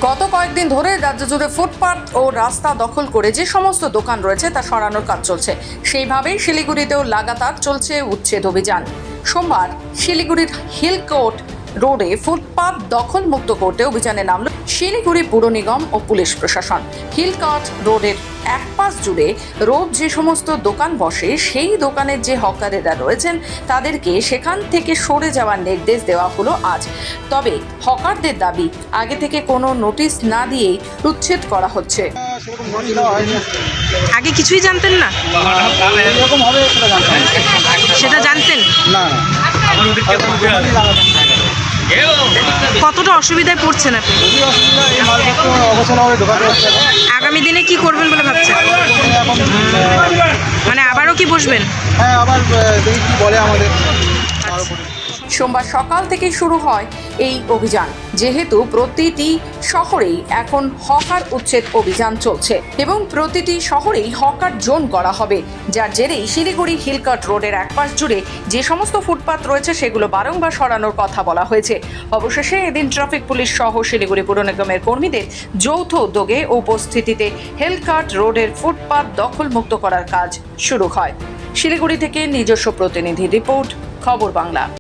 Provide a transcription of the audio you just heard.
গত কয়েকদিন ধরে রাজ্য জুড়ে ফুটপাত ও রাস্তা দখল করে যে সমস্ত দোকান রয়েছে তা সরানোর কাজ চলছে। সেইভাবেই শিলিগুড়িতেও লাগাতার চলছে উচ্ছেদ অভিযান। সোমবার শিলিগুড়ির হিলকোর্ট রোডে ফুটপাত দখল মুক্ত করতে অভিযানে নামল শিলিগুড়ি পুর নিগম ও পুলিশ প্রশাসন। হিলকোর্ট রোডের এক পাশ জুড়ে রোজ যে সমস্ত দোকান বসে সেই দোকানের যে হকারেরা রয়েছেন তাদেরকে সেখান থেকে সরে যাওয়ার নির্দেশ দেওয়া হলো আজ। তবে হকারদের দাবি আগে থেকে কোনো নোটিশ না দিয়েই উচ্ছেদ করা হচ্ছে। আগে কিছুই জানতেন না? সেটা জানতেন না। কতটা অসুবিধায় পড়ছেন আপনি? আগামী দিনে কি করবেন বলে ভাবছেন? মানে আবারও কি বসবেন? হ্যাঁ, আবার দেখি কি বলে আমাদের। সোমবার সকাল থেকেই শুরু হয় এই অভিযান, যেহেতু প্রতিটি শহরেই এখন হকার উচ্ছেদ অভিযান চলছে এবং প্রতিটি শহরেই হকার জোন করা হবে, যার জেরেই শিলিগুড়ি হিলকোর্ট রোডের একপাশ জুড়ে যে সমস্ত ফুটপাত রয়েছে সেগুলো বারংবার সরানোর কথা বলা হয়েছে। অবশেষে এদিন ট্রাফিক পুলিশ সহ শিলিগুড়ি পুর নিগমের কর্মীদের যৌথ উদ্যোগে উপস্থিতিতে হিলকোর্ট রোডের ফুটপাত দখল মুক্ত করার কাজ শুরু হয়। শিলিগুড়ি থেকে নিজস্ব প্রতিনিধি রিপোর্ট, খবর বাংলা।